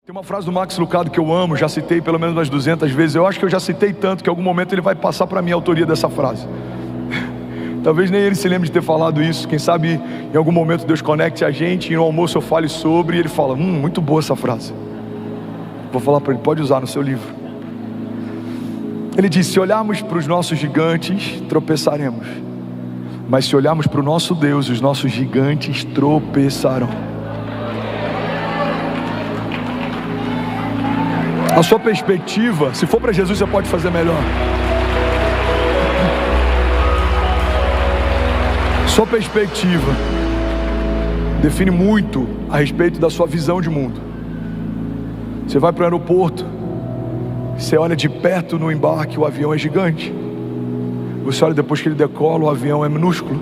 Tem uma frase do Max Lucado que eu amo, já citei pelo menos umas 200 vezes. Eu acho que eu já citei tanto que em algum momento ele vai passar para mim a autoria dessa frase. Talvez nem ele se lembre de ter falado isso. Quem sabe em algum momento Deus conecte a gente e no almoço eu fale sobre e ele fala, muito boa essa frase. Vou falar para ele, pode usar no seu livro. Ele diz, se olharmos para os nossos gigantes, tropeçaremos. Mas se olharmos para o nosso Deus, os nossos gigantes tropeçarão. A sua perspectiva, se for para Jesus, você pode fazer melhor. Sua perspectiva define muito a respeito da sua visão de mundo. Você vai para o aeroporto, você olha de perto no embarque, o avião é gigante. Você olha depois que ele decola, o avião é minúsculo.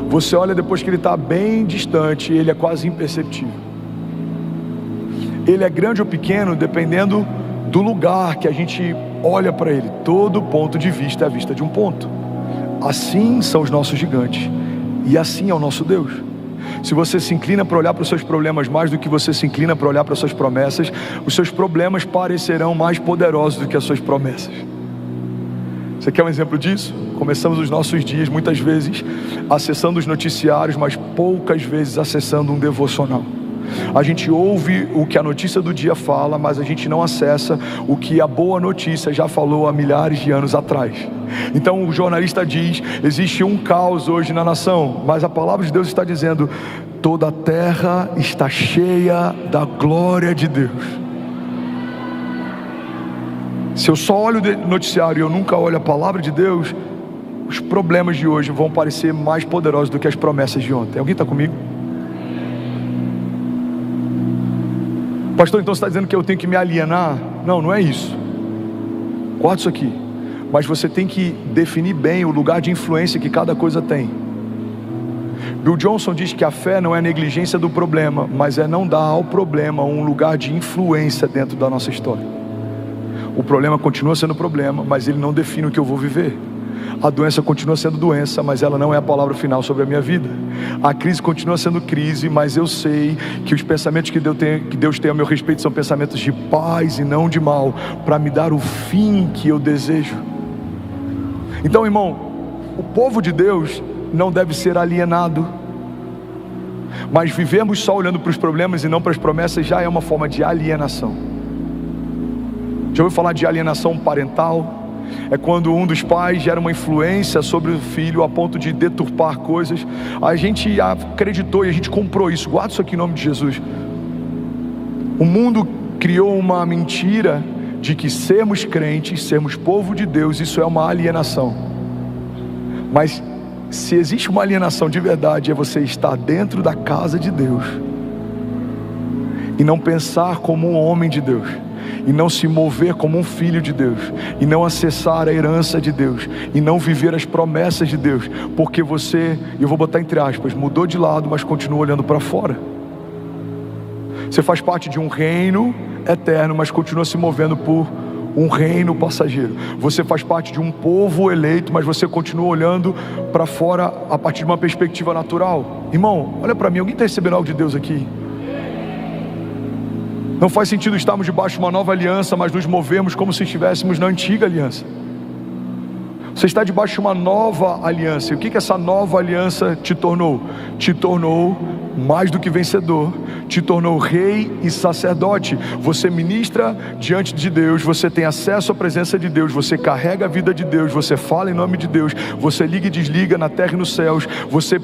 Você olha depois que ele está bem distante, ele é quase imperceptível. Ele é grande ou pequeno dependendo do lugar que a gente olha para ele. Todo ponto de vista é a vista de um ponto. Assim são os nossos gigantes, e assim é o nosso Deus. Se você se inclina para olhar para os seus problemas mais do que você se inclina para olhar para as suas promessas, os seus problemas parecerão mais poderosos do que as suas promessas. Você quer um exemplo disso? Começamos os nossos dias muitas vezes acessando os noticiários, mas poucas vezes acessando um devocional. A gente ouve o que a notícia do dia fala, mas a gente não acessa o que a boa notícia já falou há milhares de anos atrás. Então o jornalista diz, existe um caos hoje na nação, mas a palavra de Deus está dizendo, toda a terra está cheia da glória de Deus. Se eu só olho o noticiário e eu nunca olho a palavra de Deus, os problemas de hoje vão parecer mais poderosos do que as promessas de ontem. Alguém está comigo? Pastor, então você está dizendo que eu tenho que me alienar? Não, não é isso. Guarda isso aqui. Mas você tem que definir bem o lugar de influência que cada coisa tem. Bill Johnson diz que a fé não é negligência do problema, mas é não dar ao problema um lugar de influência dentro da nossa história. O problema continua sendo problema, mas ele não define o que eu vou viver. A doença continua sendo doença, mas ela não é a palavra final sobre a minha vida. A crise continua sendo crise, mas eu sei que os pensamentos que Deus tem a meu respeito são pensamentos de paz e não de mal, para me dar o fim que eu desejo. Então, irmão, o povo de Deus não deve ser alienado, mas vivemos só olhando para os problemas e não para as promessas já é uma forma de alienação. Já ouviu falar de alienação parental? É quando um dos pais gera uma influência sobre o filho a ponto de deturpar coisas. A gente acreditou e a gente comprou isso. Guarda isso aqui em nome de Jesus. O mundo criou uma mentira de que sermos crentes, sermos povo de Deus, isso é uma alienação. Mas se existe uma alienação de verdade, é você estar dentro da casa de Deus e não pensar como um homem de Deus, e não se mover como um filho de Deus, e não acessar a herança de Deus, e não viver as promessas de Deus, porque você, eu vou botar entre aspas, mudou de lado, mas continua olhando para fora. Você faz parte de um reino eterno, mas continua se movendo por um reino passageiro. Você faz parte de um povo eleito, mas você continua olhando para fora a partir de uma perspectiva natural. Irmão, olha para mim, alguém está recebendo algo de Deus aqui? Não faz sentido estarmos debaixo de uma nova aliança, mas nos movermos como se estivéssemos na antiga aliança. Você está debaixo de uma nova aliança. E o que essa nova aliança te tornou? Te tornou mais do que vencedor. Te tornou rei e sacerdote. Você ministra diante de Deus. Você tem acesso à presença de Deus. Você carrega a vida de Deus. Você fala em nome de Deus. Você liga e desliga na terra e nos céus. Você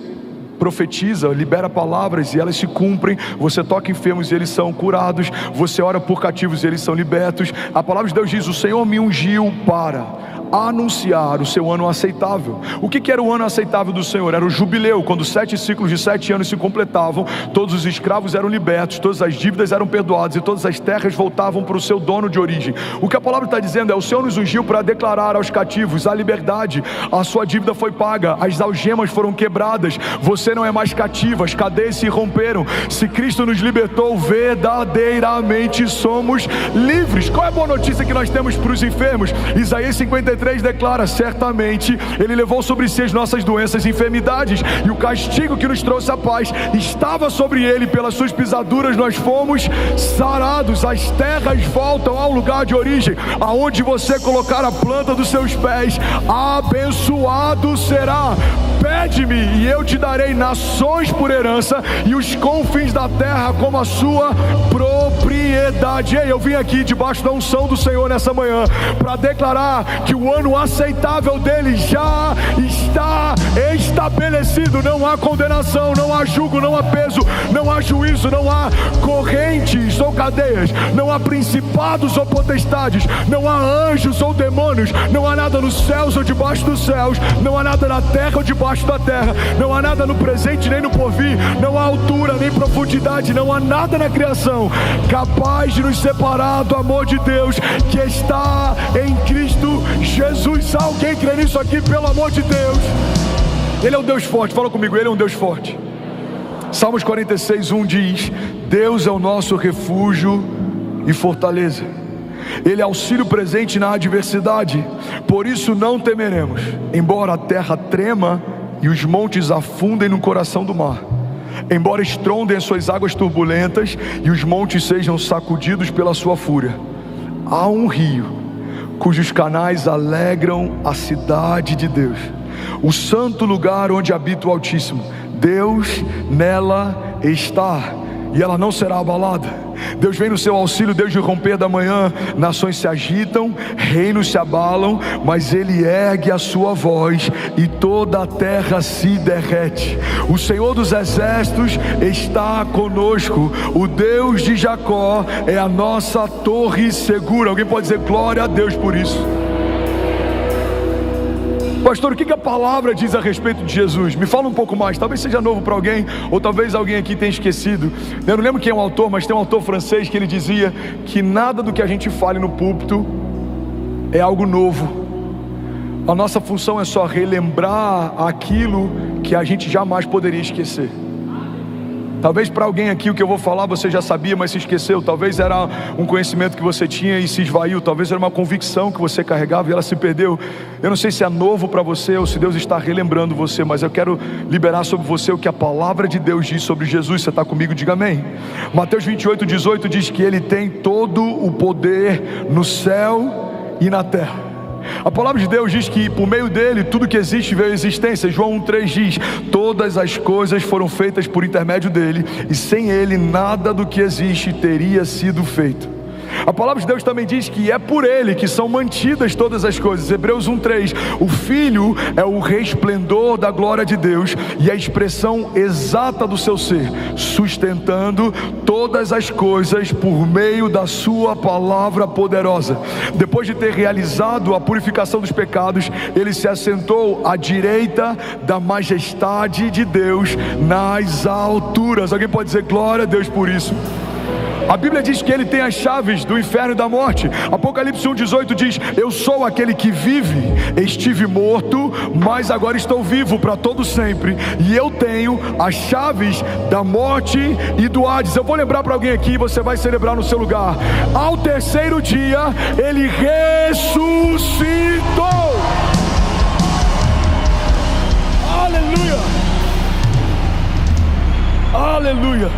profetiza, libera palavras e elas se cumprem. Você toca enfermos e eles são curados. Você ora por cativos e eles são libertos. A palavra de Deus diz, o Senhor me ungiu para anunciar o seu ano aceitável. O que era o ano aceitável do Senhor? Era o jubileu, quando 7 ciclos de 7 anos se completavam, todos os escravos eram libertos, todas as dívidas eram perdoadas e todas as terras voltavam para o seu dono de origem. O que a palavra está dizendo é, o Senhor nos ungiu para declarar aos cativos a liberdade, a sua dívida foi paga, as algemas foram quebradas, você não é mais cativo, as cadeias se romperam. Se Cristo nos libertou, verdadeiramente somos livres. Qual é a boa notícia que nós temos para os enfermos? Isaías 53 3 declara: certamente Ele levou sobre si as nossas doenças e enfermidades, e o castigo que nos trouxe a paz estava sobre Ele, pelas suas pisaduras nós fomos sarados. As terras voltam ao lugar de origem, aonde você colocar a planta dos seus pés, abençoado será. Pede-me e eu te darei nações por herança e os confins da terra como a sua propriedade. Ei, eu vim aqui debaixo da unção do Senhor nessa manhã para declarar que o ano aceitável dele já está estabelecido. Não há condenação, não há jugo, não há peso, não há juízo, não há correntes ou cadeias, não há principados ou potestades, não há anjos ou demônios, não há nada nos céus ou debaixo dos céus, não há nada na terra ou debaixo da terra, não há nada no presente nem no porvir, não há altura nem profundidade, não há nada na criação capaz de nos separar do amor de Deus que está em Cristo Jesus. Alguém crê nisso aqui, pelo amor de Deus? Ele é um Deus forte. Fala comigo, Ele é um Deus forte. Salmos 46:1 diz: Deus é o nosso refúgio e fortaleza, Ele é auxílio presente na adversidade, por isso não temeremos, embora a terra trema e os montes afundem no coração do mar, embora estrondem as suas águas turbulentas e os montes sejam sacudidos pela sua fúria. Há um rio cujos canais alegram a cidade de Deus, o santo lugar onde habita o Altíssimo. Deus nela está e ela não será abalada. Deus vem no seu auxílio desde o romper da manhã. Nações se agitam, reinos se abalam, mas Ele ergue a sua voz e toda a terra se derrete. O Senhor dos exércitos está conosco, o Deus de Jacó é a nossa torre segura. Alguém pode dizer glória a Deus por isso? Pastor, o que a palavra diz a respeito de Jesus? Me fala um pouco mais. Talvez seja novo para alguém, ou talvez alguém aqui tenha esquecido. Eu não lembro quem é o autor, mas tem um autor francês que ele dizia que nada do que a gente fale no púlpito é algo novo. A nossa função é só relembrar aquilo que a gente jamais poderia esquecer. Talvez para alguém aqui o que eu vou falar você já sabia, mas se esqueceu. Talvez era um conhecimento que você tinha e se esvaiu. Talvez era uma convicção que você carregava e ela se perdeu. Eu não sei se é novo para você ou se Deus está relembrando você, mas eu quero liberar sobre você o que a palavra de Deus diz sobre Jesus. Você está comigo? Diga amém. Mateus 28:18 diz que Ele tem todo o poder no céu e na terra. A palavra de Deus diz que por meio dele tudo que existe veio à existência. João 1:3 diz: todas as coisas foram feitas por intermédio dele, e sem ele nada do que existe teria sido feito. A palavra de Deus também diz que é por ele que são mantidas todas as coisas. Hebreus 1:3: o Filho é o resplendor da glória de Deus e a expressão exata do seu ser, sustentando todas as coisas por meio da sua palavra poderosa. Depois de ter realizado a purificação dos pecados, ele se assentou à direita da majestade de Deus nas alturas. Alguém pode dizer glória a Deus por isso? A Bíblia diz que Ele tem as chaves do inferno e da morte. Apocalipse 1:18 diz: eu sou aquele que vive, estive morto, mas agora estou vivo para todo sempre, e eu tenho as chaves da morte e do Hades. Eu vou lembrar para alguém aqui, você vai celebrar no seu lugar: ao terceiro dia Ele ressuscitou. Aleluia, aleluia.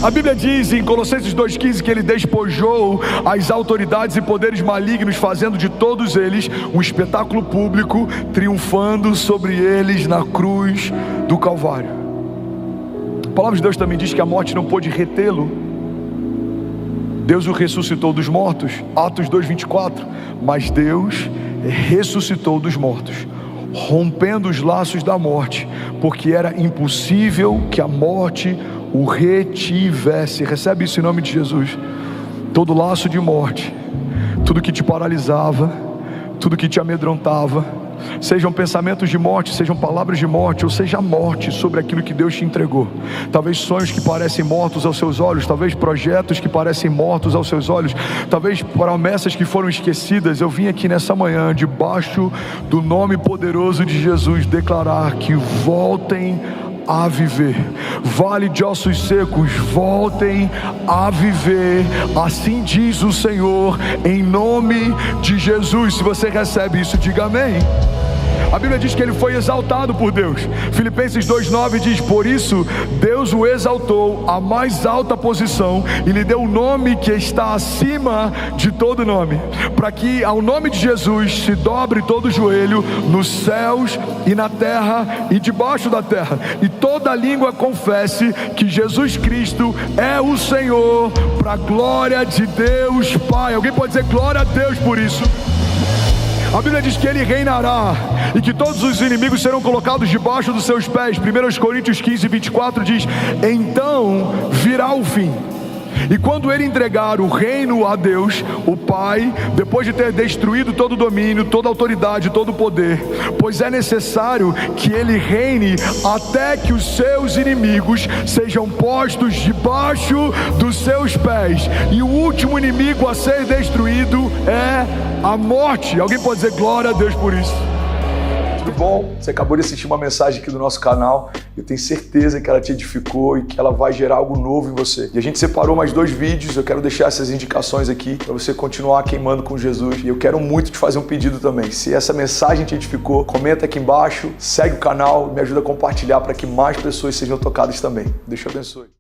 A Bíblia diz em Colossenses 2:15 que Ele despojou as autoridades e poderes malignos, fazendo de todos eles um espetáculo público, triunfando sobre eles na cruz do Calvário. A palavra de Deus também diz que a morte não pôde retê-lo. Deus o ressuscitou dos mortos, Atos 2:24. Mas Deus ressuscitou dos mortos, rompendo os laços da morte, porque era impossível que a morte o retivesse. Recebe isso em nome de Jesus. Todo laço de morte, tudo que te paralisava, tudo que te amedrontava, sejam pensamentos de morte, sejam palavras de morte, ou seja a morte sobre aquilo que Deus te entregou. Talvez sonhos que parecem mortos aos seus olhos, talvez projetos que parecem mortos aos seus olhos, talvez promessas que foram esquecidas. Eu vim aqui nessa manhã, debaixo do nome poderoso de Jesus, declarar que voltem a viver. Vale de ossos secos, voltem a viver. Assim diz o Senhor, em nome de Jesus. Se você recebe isso, diga amém. A Bíblia diz que ele foi exaltado por Deus. Filipenses 2,9 diz: por isso Deus o exaltou à mais alta posição e lhe deu o nome que está acima de todo nome, para que ao nome de Jesus se dobre todo o joelho nos céus e na terra e debaixo da terra, e toda língua confesse que Jesus Cristo é o Senhor, para a glória de Deus Pai. Alguém pode dizer glória a Deus por isso? A Bíblia diz que ele reinará e que todos os inimigos serão colocados debaixo dos seus pés. 1 Coríntios 15:24 diz: então virá o fim. E quando ele entregar o reino a Deus, o Pai, depois de ter destruído todo o domínio, toda a autoridade, todo o poder, pois é necessário que ele reine até que os seus inimigos sejam postos debaixo dos seus pés. E o último inimigo a ser destruído é a morte. Alguém pode dizer glória a Deus por isso? Tudo bom? Você acabou de assistir uma mensagem aqui do nosso canal. Eu tenho certeza que ela te edificou e que ela vai gerar algo novo em você. E a gente separou mais 2 vídeos. Eu quero deixar essas indicações aqui para você continuar queimando com Jesus. E eu quero muito te fazer um pedido também. Se essa mensagem te edificou, comenta aqui embaixo, segue o canal, me ajuda a compartilhar para que mais pessoas sejam tocadas também. Deus te abençoe.